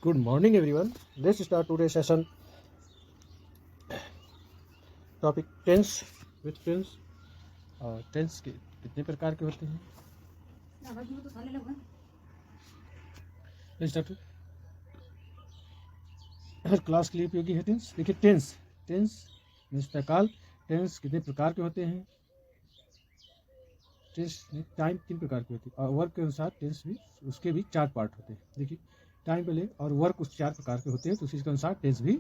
Good morning, everyone. Let's start today's session. Topic tense with tense. और tense के कितने प्रकार के होते हैं? Let's start. हर क्लास के लिए उपयोगी है टेंस. देखिए टेंस मीन्स काल. टेंस कितने प्रकार के होते हैं? टेंस टाइम 3 प्रकार की होती है और वर्क के अनुसार टेंस भी उसके भी 4 पार्ट होते हैं. देखिए टाइम पहले और वर्क उस 4 प्रकार के होते हैं, तो उसी के अनुसार टेंस भी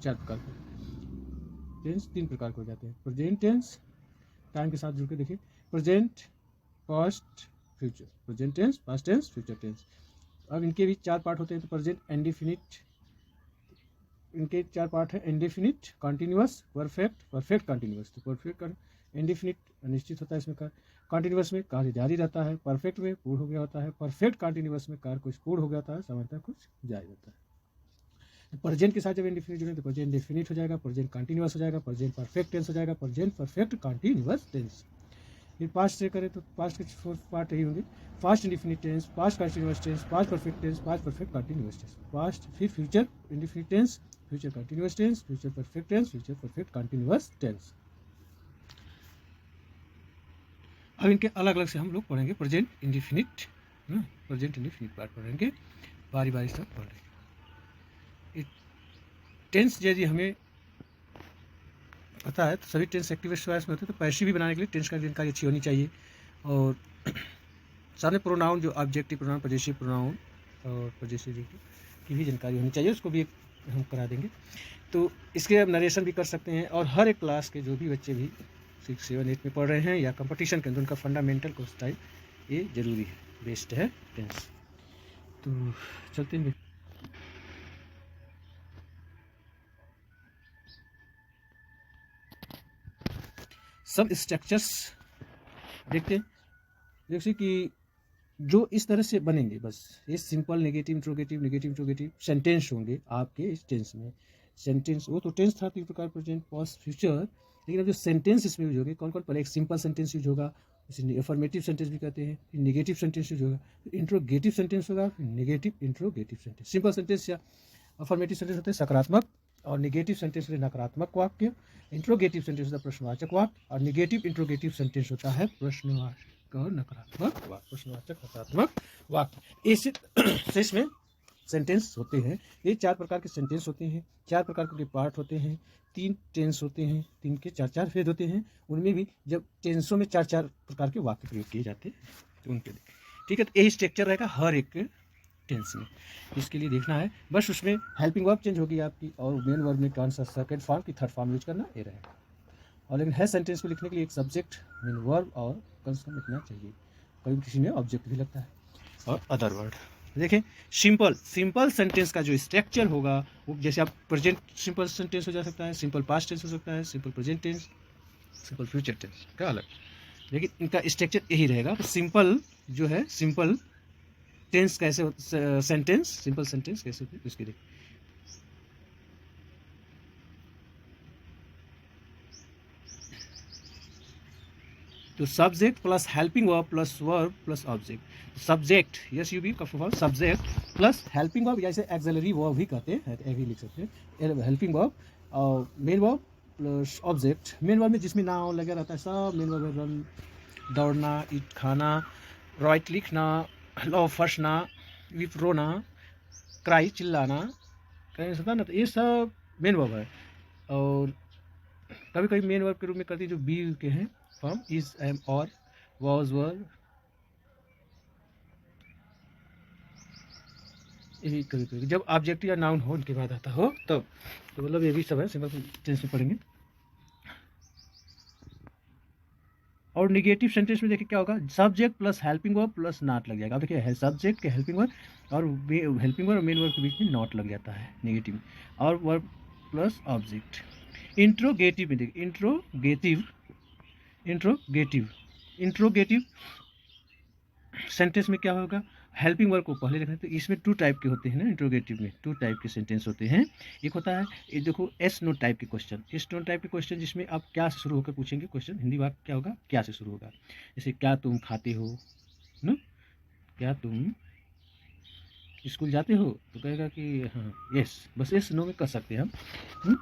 4 प्रकार के होते हैं. टेंस 3 प्रकार के हो जाते हैं. प्रेजेंट टेंस टाइम के साथ जुड़ के देखिए, present, past, future. Present tense, past tense, future tense. अब इनके भी 4 पार्ट होते हैं. तो प्रेजेंट इंडेफिनिट, इनके 4 पार्ट है. Indefinite, continuous, perfect, perfect continuous. तो परफेक्ट इंडेफिनिट अनिश्चित होता है इसमें कार्य. कॉन्टिन्यूअस में कार्य जारी रहता है. परफेक्ट में पूर्ण हो गया होता है. परफेक्ट कॉन्टिन्यूअस में कार्य कुछ पूर्ण हो गया होता है, सामान्यतः कुछ जारी रहता है. प्रेजेंट के साथ जब इंडेफिनिट जुड़े तो प्रेजेंट डेफिनिट हो जाएगा, प्रेजेंट कंटिन्यूअस हो जाएगा, प्रेजेंट परफेक्ट टेंस हो जाएगा, प्रेजेंट परफेक्ट कंटिन्यूअस टेंस. फिर पास्ट से करें तो पास्ट के 4 पार्ट यही होंगे. Past indefinite tense, past continuous tense, past perfect tense, past perfect continuous tense. Past, फिर future indefinite tense, future continuous tense, future perfect tense, future perfect continuous tense. अब इनके अलग अलग से हम लोग पढ़ेंगे. Present indefinite, present indefinite part पढ़ेंगे, बारी बारी से पढ़ेंगे. टेंस यदि हमें पता है तो सभी टेंस एक्टिव वॉइस में होते हैं. तो पैसिव भी बनाने के लिए टेंस का जानकारी अच्छी होनी चाहिए. और सारे प्रोनाउन जो ऑब्जेक्टिव प्रोनाउन, पजेसिव प्रोनाउन और पजेसिव की भी जानकारी होनी चाहिए, उसको भी हम करा देंगे. तो इसके अब नरेशन भी कर सकते हैं. और हर एक क्लास के जो भी बच्चे भी 6, 7, 8 में पढ़ रहे हैं या कंपटीशन के अंदर, उनका फंडामेंटल कोर्स टाइप ये जरूरी है, बेस्ट है टेंस. तो चलते हैं. सब स्ट्रक्चर्स देखते हैं. जैसे कि जो इस तरह से बनेंगे, बस ये simple negative interrogative, negative interrogative sentence होंगे आपके इस टेंस में. सेंटेंस वो तो टेंस था 3 प्रकार, प्रेजेंट, पास्ट, फ्यूचर. लेकिन अब जो सेंटेंस इसमें यूज होंगे, कौन कौन? पहले एक सिंपल सेंटेंस यूज होगा, इसे अफर्मेटिव सेंटेंस भी कहते हैं. फिर नेगेटिव सेंटेंस यूज होगा, फिर इंट्रोगेटिव सेंटेंस होगा, फिर negative interrogative sentence. Simple sentence या अफर्मेटिव सेंटेंस होते हैं सकारात्मक, और नेगेटिव सेंटेंस होते हैं नकारात्मक वाक्य. इंट्रोगेटिव सेंटेंस होता है प्रश्नवाचक वाक्य, और नेगेटिव इंट्रोगेटिव सेंटेंस होता है प्रश्नवाचक और नकारात्मक वाक्य. प्रश्नवाचक, नकारात्मक वाक्य, इस इसमें सेंटेंस होते हैं. ये 4 प्रकार के सेंटेंस होते हैं, 4 प्रकार के पार्ट होते हैं, 3 टेंस होते हैं, 3 के 4-4 फेज होते हैं. उनमें भी जब टेंसों में 4-4 प्रकार के वाक्य प्रयोग किए जाते हैं तो उनके लिए ठीक है. तो यही स्ट्रक्चर रहेगा हर एक टेंस में. इसके लिए देखना है बस, उसमें हेल्पिंग वर्ब चेंज होगी आपकी, और मेन वर्ब में कौन सा सेकंड फॉर्म की थर्ड फॉर्म यूज करना, ये रहेगा. और लेकिन है सेंटेंस को लिखने के लिए एक सब्जेक्ट, मेन वर्ब और कम से कम लिखना चाहिए. कभी किसी में ऑब्जेक्ट भी लगता है और अदर वर्ड. देखें सिंपल सेंटेंस का जो स्ट्रक्चर होगा वो, जैसे आप प्रेजेंट सिंपल सेंटेंस हो जा सकता है, सिंपल पास्ट टेंस हो सकता है, simple present tense, simple future tense का अलग. लेकिन इनका स्ट्रक्चर यही रहेगा. तो सिंपल जो है, सिंपल टेंस कैसे सेंटेंस, सिंपल सेंटेंस कैसे होते हैं उसके लिए. तो subject plus helping verb plus verb plus object. Subject S U B का for subject plus helping verb, जैसे एक्सिलरी वर्ब भी कहते हैं, ये भी लिख सकते हैं. हेल्पिंग वर्ब और main verb plus object. Main verb में जिसमें नाउन लगा रहता है सब मेन वर्ब. रन, दौड़ना, ईट खाना, राइट लिखना, लव फंसना, विथ रोना, क्राई चिल्लाना, कहीं होता ना, तो ये सब मेन वर्ब है. और कभी कभी मेन वर्ब के रूप में करती है जो बी के हैं फॉर्म, इज, एम, और, वॉज, वर, यही कभी कभी जब ऑब्जेक्ट या नाउन हो उनके बाद आता हो तब. तो मतलब ये भी सब है, सिंपल टेंस में पढ़ेंगे. और निगेटिव सेंटेंस में देखिए क्या होगा, subject plus helping verb plus not लग जाएगा. देखिए सब्जेक्ट के हेल्पिंग वर्ब और हेल्पिंग वर्ब और मेन वर्ब के बीच में नॉट लग जाता है नेगेटिव. और वर्ब प्लस ऑब्जेक्ट. इंट्रोगेटिव में देखिए, इंट्रोगेटिव सेंटेंस में क्या होगा, हेल्पिंग वर्ब को पहले लिखना है. तो इसमें 2 टाइप के होते हैं ना, इंट्रोगेटिव में 2 टाइप के सेंटेंस होते हैं. एक होता है, ये देखो एस नो टाइप के क्वेश्चन, जिसमें आप क्या से शुरू होकर पूछेंगे क्वेश्चन. हिंदी वाक्य क्या होगा, क्या से शुरू होगा. जैसे क्या तुम खाते हो, ना, क्या तुम स्कूल जाते हो तो कहेगा कि हाँ यस, बस यस नो में कर सकते हैं हम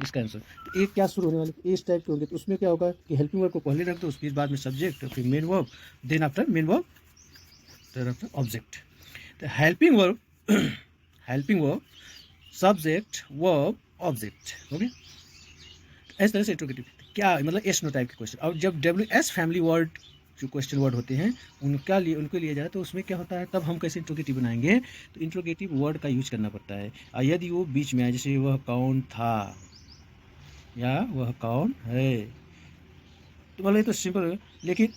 इसका आंसर। तो एक क्या शुरू होने वाले इस टाइप के होंगे, तो उसमें क्या होगा कि हेल्पिंग वर्ब को पहले रख दो, उसके बाद में सब्जेक्ट, फिर main verb, then after main verb, then after object. तो helping verb helping verb, subject, verb, object. Okay, इस तरह से इंट्रोगेटिव क्या मतलब एस नो टाइप के क्वेश्चन। और जब WS फैमिली वर्ड जो क्वेश्चन वर्ड होते हैं उनके लिए जाए तो उसमें क्या होता है, तब हम कैसे इंट्रोगेटिव बनाएंगे, तो इंट्रोगेटिव वर्ड का यूज करना पड़ता है। और यदि वो बीच में आए, जैसे वह कौन था या वह कौन है, तो मतलब ये तो सिंपल है, लेकिन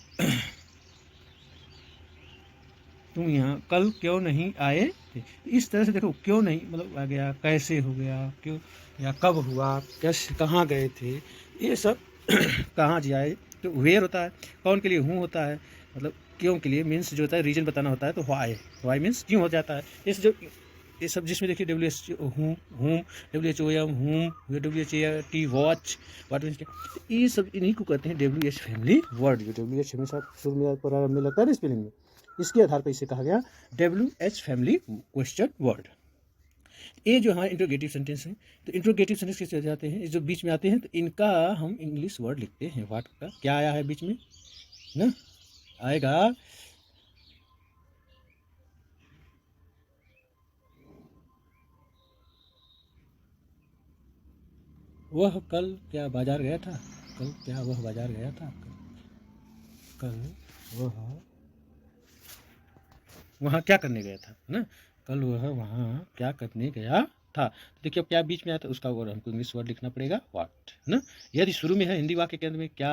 तुम यहाँ कल क्यों नहीं आए थे, तो इस तरह से देखो क्यों नहीं मतलब आ गया, कैसे हो गया, क्यों या कब हुआ, कैसे कहाँ गए थे, ये सब कहाँ जाए, तो वेयर होता है, कौन के लिए हूँ होता है, मतलब क्यों के लिए मीन्स जो होता है रीजन बताना होता है, तो वाई मीन्स क्यों हो जाता है। ये सब जिसमें देखिए WH हूँ, WHOM हूँ, WHAT वॉच, वाट मीन्स, ये सब इन्हीं को कहते हैं WH फैमिली वर्ड। जो WH हमेशा शुरू में प्रारंभ में लगता है ना स्पेलिंग में, इसके आधार पर इसे कहा गया WH फैमिली क्वेश्चन वर्ड। ये जो हमारे इंट्रोगेटिव सेंटेंस है, तो इंट्रोगेटिव सेंटेंस कैसे हो जाते हैं, जो बीच में आते हैं तो इनका हम इंग्लिश वर्ड लिखते हैं। व्हाट का क्या आया है बीच में ना, आएगा वह कल क्या बाजार गया था, कल क्या वह बाजार गया था, कल वह वहाँ क्या करने गया था ना, कल वह वहाँ क्या करने गया था। तो देखिए अब क्या बीच में आया था, उसका वर्ड हमको इंग्लिश वर्ड लिखना पड़ेगा व्हाट ना। यदि शुरू में है हिंदी वाक्य के अंत में, क्या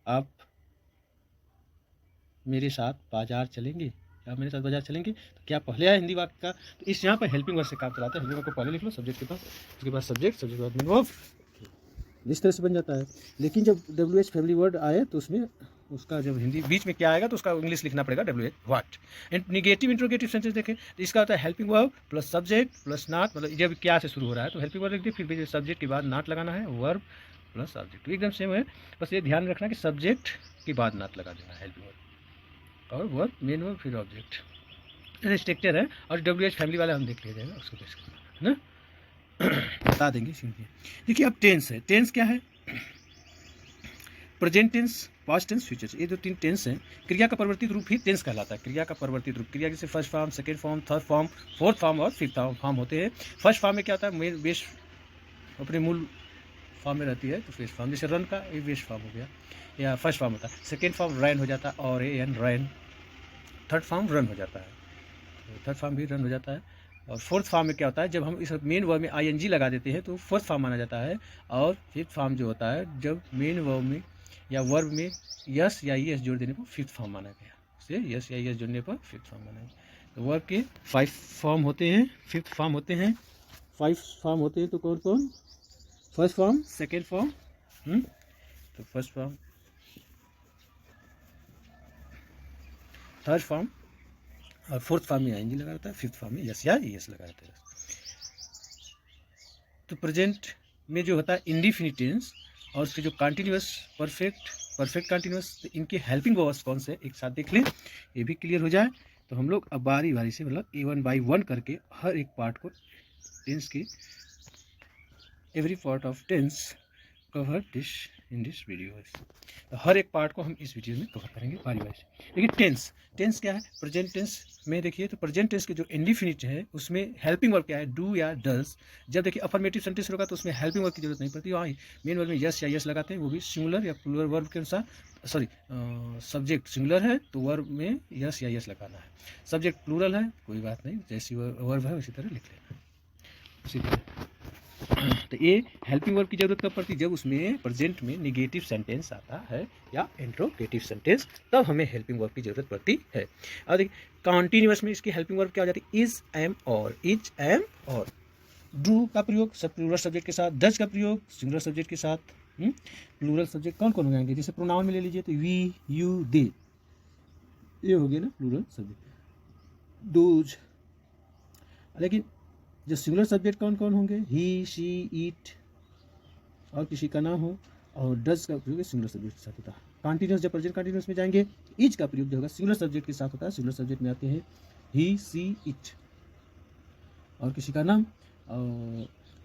आप मेरे साथ बाजार चलेंगे, क्या मेरे साथ बाजार चलेंगे, तो क्या पहले आया हिंदी वाक्य का, तो इस यहाँ पर हेल्पिंग वर्ड से काम चलाता है। हेल्पिंग वर्ड को पहले लिख लो सब्जेक्ट के पास, उसके बाद सब्जेक्ट, सब्जेक्ट के बाद मेन वर्ब, इस तरह से बन जाता है। लेकिन जब WH फैमिली वर्ड आए तो उसमें उसका जब हिंदी बीच में क्या आएगा तो उसका इंग्लिश लिखना पड़ेगा WH what. And negative interrogative sentence देखें तो इसका होता है helping verb plus subject plus not, मतलब जब क्या से शुरू हो रहा है तो हेल्पिंग वर्ब लिख दिए, फिर सब्जेक्ट के बाद नॉट लगाना है, वर्ब प्लस सब्जेक्ट, एकदम सेम है। बस ये ध्यान रखना कि सब्जेक्ट के बाद नॉट लगा देना है हेल्पिंग वर्ब, और वर्ब मेन वर्ब फिर ऑब्जेक्ट, स्ट्रक्चर है। और WH फैमिली वाला हम देख लेते हैं उसको कैसे है ना, बता देंगे। देखिए अब टेंस है, टेंस क्या है, present tense, past tense, future, ये जो 3 टेंस हैं। क्रिया का परिवर्तित रूप ही टेंस कहलाता है। क्रिया का परिवर्तित रूप, क्रिया जैसे first form, second form, third form, fourth form और फिफ्थ फॉर्म होते हैं। फर्स्ट फॉर्म में क्या होता है, मेन बेस अपने मूल फॉर्म में रहती है, तो फर्स्ट फॉर्म जैसे रन का ये बेस फॉर्म हो गया या फर्स्ट फॉर्म होता है। सेकेंड फॉर्म रैन हो जाता है, और एन रैन। थर्ड फॉर्म रन हो जाता है, तो थर्ड फॉर्म भी रन हो जाता है। और फोर्थ फॉर्म में क्या होता है, जब हम इस मेन वर्ब में ING लगा देते हैं तो फोर्थ फॉर्म माना जाता है। और फिफ्थ फॉर्म जो होता है, जब मेन वर्ब में या वर्ब में यस या ES जोड़ देने पर फिफ्थ फॉर्म माना गया, से यस या ES जोड़ने पर फिफ्थ फॉर्म माना गया। तो वर्ब के 5 फॉर्म होते हैं, फिफ्थ फॉर्म होते हैं, 5 फॉर्म होते हैं। तो कौन कौन, फर्स्ट फॉर्म, सेकेंड फॉर्म, तो फर्स्ट फॉर्म, थर्ड फॉर्म, और फोर्थ फॉर्म में ING लगा रहता है, फिफ्थ फॉर्म में यस या ES लगा रहता है। तो प्रेजेंट में जो होता है इंडिफिनिट टेंस, और उसके जो कंटिन्यूअस, परफेक्ट कंटिन्यूअस, तो इनके हेल्पिंग वर्ब्स कौन से एक साथ देख लें, ये भी क्लियर हो जाए। तो हम लोग अब बारी बारी से मतलब A1 by 1 करके हर एक पार्ट को टेंस की, every part of tense cover this in this video. तो हर एक पार्ट को हम इस वीडियो में कवर करेंगे बारी बारी से। देखिए टेंस, टेंस क्या है, प्रेजेंट टेंस में देखिए तो प्रेजेंट टेंस के जो इंडिफिनिट है उसमें हेल्पिंग वर्ब क्या है, डू या डज। जब देखिए अफर्मेटिव सेंटेंस होगा तो उसमें हेल्पिंग वर्ब की जरूरत नहीं पड़ती, वहाँ मेन वर्ब में यस या यस लगाते हैं, वो भी सिंगुलर या प्लूरल वर्ब के अनुसार। सॉरी, सब्जेक्ट सिंगुलर है तो वर्ब में यस या यस लगाना है, सब्जेक्ट प्लूरल है कोई बात नहीं, जैसी वर्ब है उसी तरह लिख लेना, उसी तरह। तो ये हेल्पिंग वर्ब की जरूरत कब पड़ती है, जब उसमें प्रेजेंट में निगेटिव सेंटेंस आता है या इंट्रोगेटिव सेंटेंस, तब हमें हेल्पिंग वर्ब की जरूरत पड़ती है। और देखिए कॉन्टिन्यूअस में इसकी हेल्पिंग वर्ब क्या हो जाती है, इज एम और, इज एम और। डू का प्रयोग सब प्लूरल सब्जेक्ट के साथ, डज का प्रयोग सिंगुलर सब्जेक्ट के साथ। प्लूरल सब्जेक्ट कौन कौन हो जाएंगे, जैसे प्रोनाउन में ले लीजिए तो वी, यू, दे, ये हो गए ना प्लूरल सब्जेक्ट। डूज, लेकिन जो सिंगुलर सब्जेक्ट कौन कौन होंगे, ही, शी, ईट, और किसी का नाम हो। और डज का प्रयोग सिंगुलर सब्जेक्ट के साथ होता है। कंटिन्यूअस, जब प्रेजेंट कंटिन्यूअस में जाएंगे, इज का प्रयोग जो होगा सिंगुलर सब्जेक्ट के साथ होता है। सिंगुलर सब्जेक्ट में आते हैं ही सी इट, और किसी का नाम।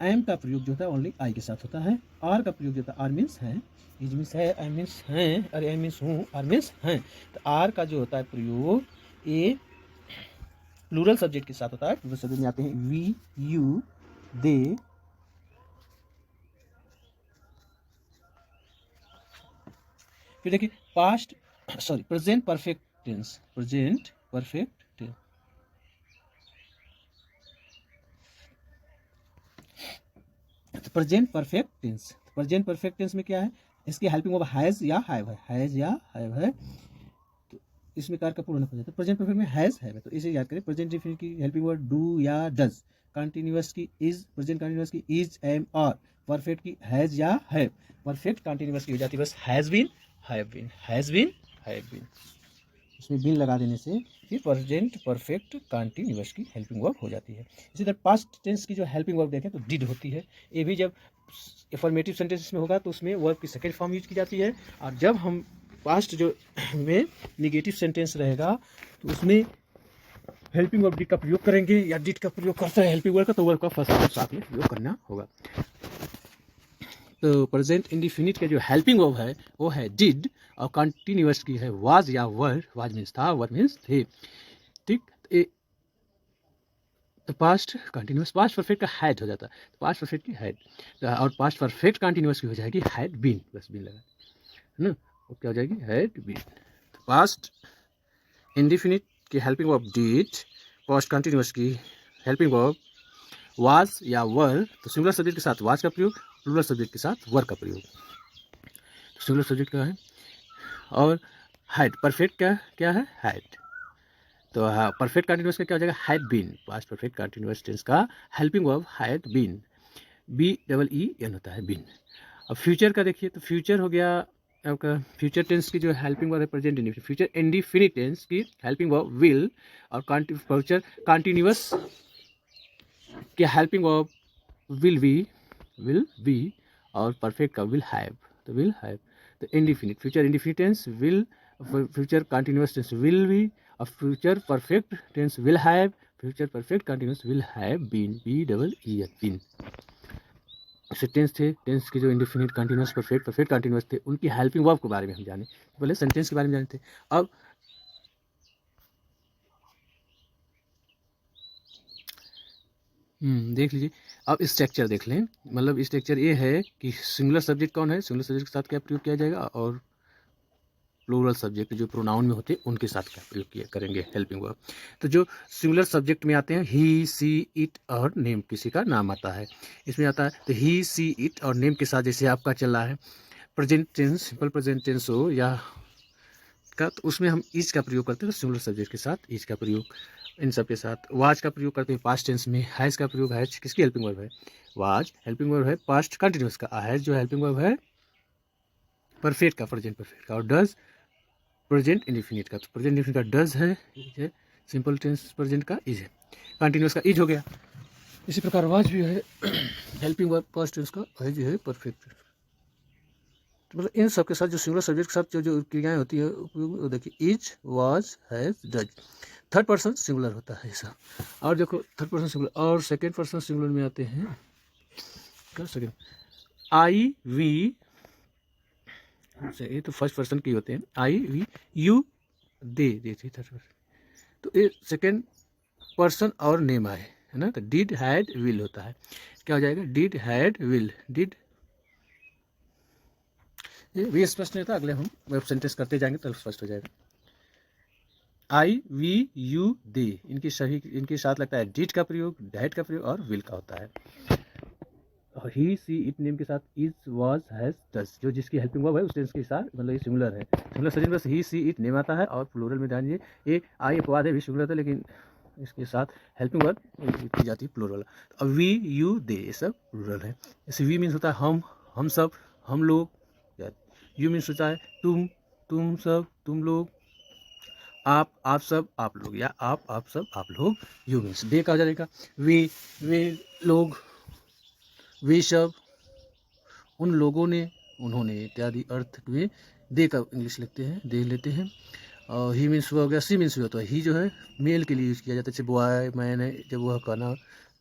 एम का प्रयोग जो होता है ओनली आई के साथ होता है। आर का प्रयोग जो होता है, आर मीन्स है, इज मीन्स है, आई मीन्स हैं, अरे आई मीन्स हूँ, आर मीन्स हैं। तो आर का जो होता है प्रयोग ए प्लूरल सब्जेक्ट के साथ होता है। प्लूरल सब्जेक्ट में आते हैं वी, यू, दे, फिर देखिए past, sorry present perfect tense, present perfect tense, present perfect tense, present perfect tense में क्या है, इसकी हेल्पिंग वर्ब हैज या हैव है, हैज या हैव है, तो इसमें कार का पूर्ण हो जाता है। प्रेजेंट परफेक्ट में हैज है, तो इसे याद करें। प्रेजेंट इंडेफिनिट की हेल्पिंग वर्ब डू या डज, कंटिन्यूअस की इज, प्रेजेंट कंटिन्यूअस की इज, एम, आर, परफेक्ट की हैज या हैव, परफेक्ट कंटिन्यूअस की हो जाती है बस has been, have been, has been, have been, उसमें बिन लगा देने से फिर प्रेजेंट परफेक्ट कंटिन्यूअस की हेल्पिंग वर्ब हो जाती है। इसी तरह पास्ट टेंस की जो हेल्पिंग वर्ब देखें तो डिड होती है। ये भी जब एफर्मेटिव सेंटेंस में होगा तो उसमें वर्ब की सेकेंड फॉर्म यूज की जाती है, और जब हम पास्ट जो में निगेटिव सेंटेंस रहेगा तो उसमें हेल्पिंग वर्ब डिड का प्रयोग करेंगे, या डिड का प्रयोग करता है हेल्पिंग वर्ब का, तो वर्ब का फर्स्ट वर्ब साथ में प्रयोग करना होगा। तो प्रेजेंट इंडेफिनिट का जो हेल्पिंग वर्ब है वो है डिड, और कंटिन्यूअस की है वाज या वर, वाज मीन्स था, वर मीन्स थे, ठीक। तो पास्ट कंटिन्यूअस, पास्ट परफेक्ट का हैड हो जाता है, तो पास्ट परफेक्ट की हैड, और पास्ट परफेक्ट कंटिन्यूअस की हो जाएगी हैड बीन, बस बीन लगा है ना, वो क्या हो जाएगी, हैड बीन। तो पास्ट इंडेफिनिट की helping verb did, past continuous की हेल्पिंग वर्ब वाज या वर, तो सिंगुलर सब्जेक्ट के साथ वाज का प्रयोग, प्लूरल सब्जेक्ट के साथ वर का प्रयोग। तो सिंगुलर सब्जेक्ट का है, और हैड परफेक्ट क्या है, हैड। तो हाँ, परफेक्ट कंटिन्यूअस का क्या हो जाएगा, had been, past perfect continuous tense का helping verb had been, B double E N होता है, बीन। अब फ्यूचर का देखिए, तो फ्यूचर हो गया आपका, फ्यूचर टेंस की जो हेल्पिंग वर्ब है present indefinite, future indefinite tense की हेल्पिंग वर्ब विल, और फ्यूचर कंटिन्यूअस की हेल्पिंग वर्ब विल बी, और परफेक्ट का विल हैव, तो विल हैव। तो indefinite, future indefinite tense will, future continuous tense will be, और future perfect tense will have, future perfect continuous will have been, B double E N, been. ऐसे tense थे, tense के जो indefinite, continuous, perfect, perfect continuous थे, उनकी helping verb के बारे में हम जाने, पहले सेंटेंस के बारे में जानते थे। अब देख लीजिए, अब स्ट्रक्चर देख लें, मतलब स्ट्रक्चर ये है कि सिंगुलर सब्जेक्ट कौन है, सिंगुलर सब्जेक्ट के साथ क्या प्रयोग किया जाएगा, और प्लूरल सब्जेक्ट जो प्रोनाउन में होते हैं उनके साथ क्या प्रयोग किया करेंगे हेल्पिंग वर्ब। तो जो सिंगुलर सब्जेक्ट में आते हैं ही, सी, इट और नेम, किसी का नाम आता है इसमें आता है, तो ही, सी, इट और नेम के साथ जैसे आपका चल रहा है present tense, simple present tense हो या का, तो उसमें हम इज का प्रयोग करते हैं, तो सिंगुलर सब्जेक्ट के साथ इज का प्रयोग, इन सब के साथ वाज का प्रयोग करते हैं पास्ट टेंस में, हैज का प्रयोग, हैज किसकी हेल्पिंग वर्ब है, वाज हेल्पिंग वर्ब है पास्ट कंटिन्यूअस का, हैज जो हेल्पिंग वर्ब है परफेक्ट का, प्रेजेंट परफेक्ट का, और डज प्रेजेंट इंडेफिनिट का, तो प्रेजेंट इंडेफिनिट का डज है, सिंपल टेंस प्रेजेंट का इज है, कंटिन्यूअस का इज हो गया। इसी प्रकार वाज भी है हेल्पिंग वर्ब पास्ट टेंस का, हैज है परफेक्ट। तो मतलब इन सब के साथ जो सिंगुलर सब्जेक्ट के साथ जो क्रियाएं होती है, देखिए is, was, has, does, third person singular होता है ऐसा। और देखो थर्ड पर्सन सिंगुलर, और सेकेंड पर्सन सिंगुलर में आते हैं क्या, सेकेंड आई, वी, ये तो फर्स्ट पर्सन की होते हैं, I, we, you, they third person, तो ये सेकेंड पर्सन और नेम आए है ना, तो डिड, हैड, विल होता है, क्या हो जाएगा, डिड, हैड, विल, डिड, ये भी स्पष्ट नहीं था, अगले हम वेब सेंटेंस करते जाएंगे तब स्पष्ट हो जाएगा। आई, वी, यू, दे, इनकी सभी, इनके साथ लगता है डिड का प्रयोग, हैड का प्रयोग और विल का होता है। और ही, सी, इट नेम के साथ इज, वाज, हैज, डज, जो जिसकी हेल्पिंग वर्ब है उस टेंस के साथ, मतलब ये सिंगुलर है, सिंगुलर सब्जेक्ट बस ही, सी, इट नेम आता है, और प्लूरल में ध्यान दीजिए ये आई अपवाद है, भी सिंगुलर था, लेकिन इसके साथ हेल्पिंग वर्ब की जाती है प्लूरल। अब वी, यू, दे, ये सब प्लूरल है। जैसे वी मीन्स होता है हम सब, हम लोग, यू मीन्स होता है तुम सब, तुम लोग, आप सब, आप लोग, या आप सब, आप लोग, यू मीन्स दे का हो जाएगा, वे लोग, वे सब, उन लोगों ने, उन्होंने इत्यादि अर्थ में दे का इंग्लिश लिखते हैं, दे लेते हैं। और ही मीन्स वो हो गया, सी मीन्स भी होता है। ही जो है मेल के लिए यूज़ किया जाता है, जैसे बॉय मैंने जब वह कहना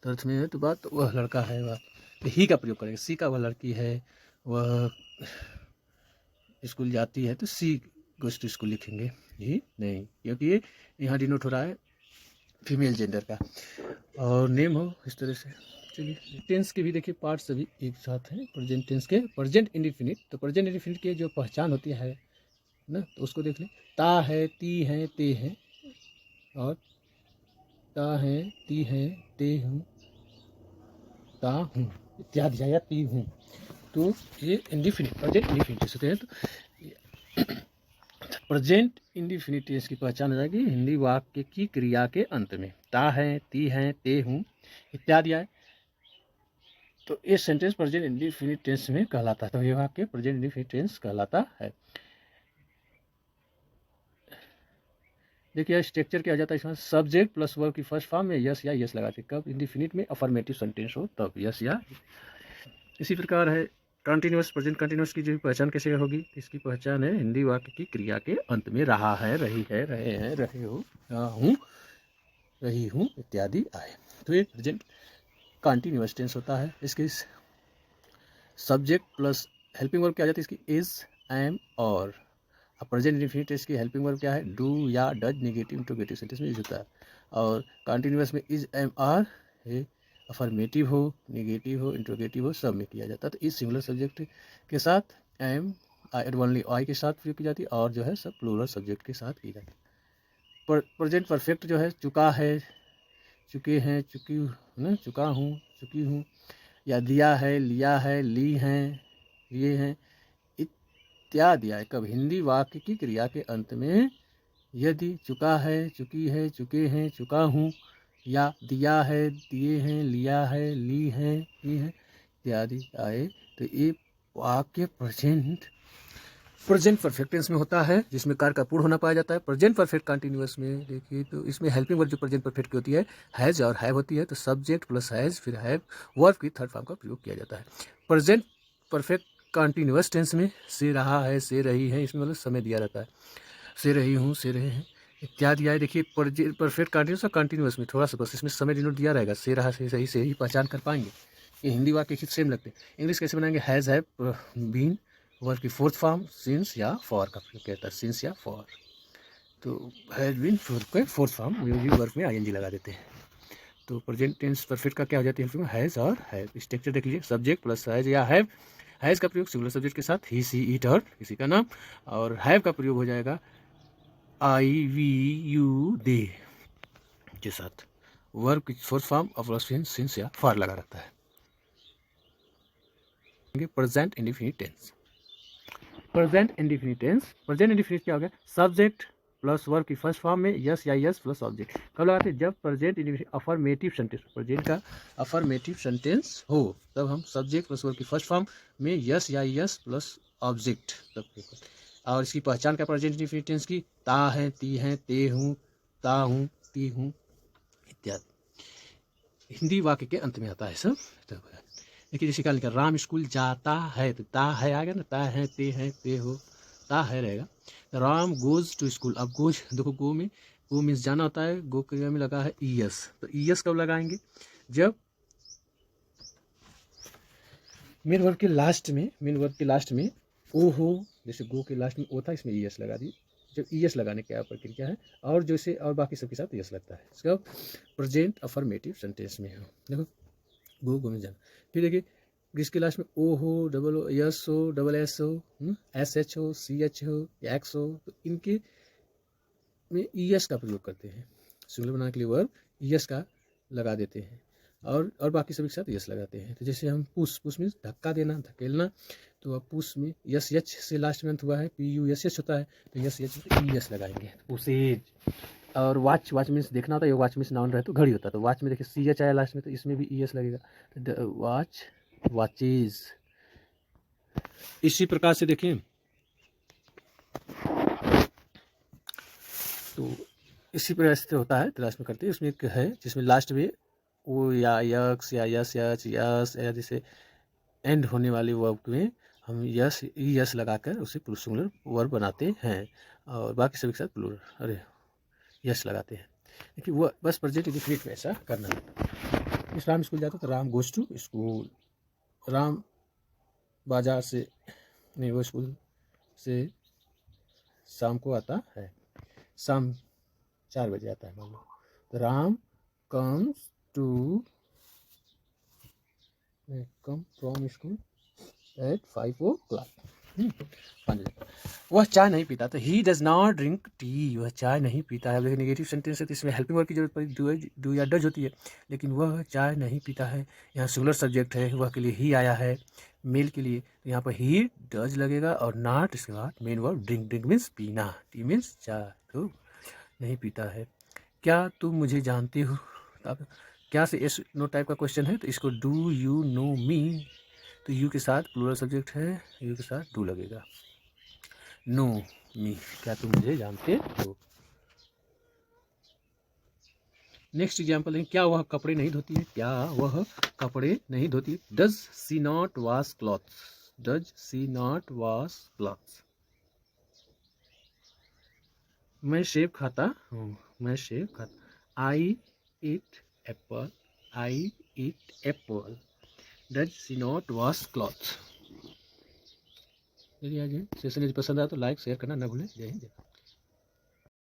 तो अर्थ में है तो बात वह लड़का है, वह तो ही का प्रयोग करेंगे। सी का वह लड़की है, वह स्कूल जाती है तो सी गोज़ टू स्कूल लिखेंगे, ही नहीं, क्योंकि ये यहाँ डिनोट हो रहा है फीमेल जेंडर का। और नेम हो इस तरह से। चलिए टेंस के भी देखिए पार्ट सभी एक साथ हैं। प्रेजेंट टेंस के प्रेजेंट इंडिफिनिट, तो प्रेजेंट इंडिफिनिट की जो पहचान होती है ना, तो उसको देख लें। ता है, ती है, ते हैं, और ता है, ती है, ते हूँ, ता हूँ इत्यादि, या ती हूँ। तो ये इंडिफिनिट प्रेजेंट इंडिफिनिट होते हैं। तो प्रेजेंट इंडिफिनिट टेंस की पहचान हो जाएगी हिंदी वाक्य की क्रिया के अंत में। ता है, ती है, ते हूँ इत्यादि आए तो ये सेंटेंस प्रेजेंट इंडिफिनिट टेंस में कहलाता है। तो ये वाक्य प्रेजेंट इंडिफिनिट टेंस कहलाता है। देखिए स्ट्रक्चर क्या हो जाता है इसमें, सब्जेक्ट प्लस वर्ब की फर्स्ट फॉर्म में यस या यस लगाते, कब इंडिफिनिट में अफर्मेटिव सेंटेंस हो तब यस या। इसी प्रकार है कंटिन्यूअस, प्रेजेंट कंटिन्यूअस की जो पहचान कैसे होगी, इसकी पहचान है हिंदी वाक्य की क्रिया के अंत में रहा है, रही है, रहे हैं, रहे हो, रहा हूँ, रही हूँ इत्यादि आए तो ये प्रेजेंट कंटिन्यूअस टेंस होता है। इसके सब्जेक्ट प्लस हेल्पिंग वर्ब क्या आ जाती है इसकी, इज, एम, और। अब प्रेजेंट इंडिफिनिट टेंस की हेल्पिंग वर्ब क्या है, डू या डज, नेगेटिव इंट्रोगेटिव सेंटेंस में यूज होता है। और कंटिन्यूअस में इज, एम, आर ये अफर्मेटिव हो, नेगेटिव हो, इंट्रोगेटिव हो, सब में किया जाता है। तो इस सिंगुलर सब्जेक्ट के साथ एम ओनली आई के साथ प्रयोग की जाती है, और जो है सब प्लूरल सब्जेक्ट के साथ की जाती है। प्रेजेंट परफेक्ट जो है चुका है, चुके हैं, चुकी ना, चुका हूँ, चुकी हूँ, या दिया है, लिया है, ली हैं, लिए हैं इत्यादि आए कब हिंदी वाक्य की क्रिया के अंत में। यदि चुका है, चुकी है, चुके हैं, चुका हूँ, या दिया है, दिए हैं, लिया है, ली हैं, ली हैं इत्यादि आए तो ये वाक्य प्रेजेंट परफेक्ट टेंस में होता है, जिसमें कार्य का पूर्ण होना पाया जाता है। प्रेजेंट परफेक्ट कंटिन्यूअस में देखिए तो इसमें हेल्पिंग वर्ब जो प्रेजेंट परफेक्ट की होती है हैज़ और हैव होती है, तो सब्जेक्ट प्लस हैज़ फिर हैव वर्ब की थर्ड फॉर्म का प्रयोग किया जाता है। प्रेजेंट परफेक्ट कंटिन्यूअस टेंस में से रहा है, से रही है, इसमें मतलब समय दिया रहता है, से रही हूँ, से रहे हैं इत्यादि आए। देखिए परफेक्ट कंटिन्यूस और कंटिन्यूस में थोड़ा सा बस इसमें समय डिनोट दिया रहेगा, से रहा, से सही से ही पहचान कर पाएंगे। ये हिंदी वाक्य की सेम लगते हैं। इंग्लिश कैसे बनाएंगे, हैज़, हैव, बीन, वर्ब की फोर्थ फॉर्म सिंस या फॉर का प्रयोग कहता है, सिंस या फॉर। तो हैज़ बीन के फोर्थ फॉर्म वर्ब में आईएनजी लगा देते हैं। तो प्रेजेंट टेंस परफेक्ट का क्या हो जाती है, हैज़ और हैव। स्ट्रक्चर देख लीजिए, सब्जेक्ट प्लस हैज़ या हैव, हैज़ का प्रयोग सिंगुलर सब्जेक्ट के साथ ही, सी, इट और किसी का नाम, और हैव का प्रयोग हो जाएगा आई, वी, यू, दे के साथ। वर्ब की फोर्थ फॉर्म अपोस्ट्रोफी सिंस या फॉर लगा रहता है। Present indefinite tense, present indefinite tense, present indefinite क्या हो गया, सब्जेक्ट प्लस वर्ब की फर्स्ट फॉर्म में यस या यस प्लस ऑब्जेक्ट। कब लगाते हैं, जब present indefinite affirmative sentence, present का अफर्मेटिव सेंटेंस हो तब हम सब्जेक्ट प्लस वर्ब की फर्स्ट फॉर्म में यस या यस प्लस ऑब्जेक्ट तब। और इसकी पहचान क्या प्रेजेंट इंडिफिनिट टेंस की, ता है, ती है, ते हूँ, ता हूँ, ती हूँ इत्यादि हिंदी वाक्य के अंत में आता है सब। देखिए जैसे क्या लिखा, राम स्कूल जाता है, तो ता है आ गया ना, ता है, ते हो, ता है रहेगा। राम गोज टू स्कूल, अब गोज देखो, गो में गो मीन्स जाना होता है, गो क्रिया में लगा है ईएस, तो ईएस कब लगाएंगे, जब मेन वर्ब के लास्ट में, मेन वर्ब के लास्ट में ओ हो, जैसे गो के लास्ट में ओ था, इसमें ईएस लगा दी। जब ईएस लगाने की प्रक्रिया है, और जैसे और बाकी सबके साथ ईएस लगता है, इसका प्रेजेंट अफर्मेटिव सेंटेंस में हो। देखो गो में जाना, फिर देखिए जिसके लास्ट में ओ हो, डबल ओ, यस हो, डबल एस हो, एस एच हो, सी एच हो, एक्स हो, तो इनके में ईएस का प्रयोग करते हैं। सिंगुलर बनाने के लिए वर्ब ईएस का लगा देते हैं, और बाकी सभी के साथ यस लगाते हैं। तो जैसे हम पुश मीन्स धक्का देना, धकेलना, तो अब पुश में यस एच से लास्ट में अंत हुआ है, पी यू एस एच होता है, तो यस एच ई एस लगाएंगे, पुशेज। और वॉच, वॉच मीन्स देखना होता है, वॉच मीन्स नाउन रहे तो घड़ी होता है, तो वॉच में देखिए सी एच आया लास्ट में, तो इसमें भी ई एस लगेगा, तो वॉच, वॉचेज। इसी प्रकार से देखें तो इसी प्रकार से होता है, लास्ट में करते हैं। उसमें एक है जिसमें लास्ट में ओ या यक्स या यस यच यस या जैसे एंड होने वाले वर्ब में हम यस लगाकर उसे सिंगुलर वर्ब बनाते हैं और बाकी सभी के साथ प्लूरल अरे यस लगाते हैं। देखिए वो बस प्रेजेंट इंडेफिनिट में ऐसा करना है। इस राम स्कूल जाता तो Ram goes to school. Ram बाजार से नहीं, वो स्कूल से शाम को आता है, शाम 4 बजे आता है मान लो। तो Ram comes to come from school at 5 o'clock। 5 बजे। वह चाय नहीं पीता, तो he does not drink tea, वह चाय नहीं पीता है। लेकिन नेगेटिव सेंटेंस है तो इसमें हेल्पिंग वर्ब की जरूरत पड़ी, डू या डज होती है, लेकिन वह चाय नहीं पीता है। यहाँ सिंगुलर सब्जेक्ट है, वह के लिए ही आया है, मेल के लिए, तो यहाँ पर ही डज लगेगा और नॉट इसके बाद main verb drink. Drink means पीना, टी मीन्स चाय, तो नहीं पीता है। क्या तुम मुझे जानते हो? अब क्या से एस नो टाइप का क्वेश्चन है, तो इसको डू यू नो मी, तो यू के साथ प्लूरल सब्जेक्ट है, यू के साथ डू लगेगा। नो मी, क्या तुम मुझे जानते हो? नेक्स्ट एग्जाम्पल है, क्या वह कपड़े नहीं धोती है? क्या वह कपड़े नहीं धोती? Does she not wash clothes? Does she not wash clothes? मैं सेब खाता हूँ, मैं सेब खाता। I eat apple, I eat apple. Does she not wash cloth? चलिए आज सेशन यदि पसंद आया तो लाइक शेयर करना ना भूलें। जय हिंद।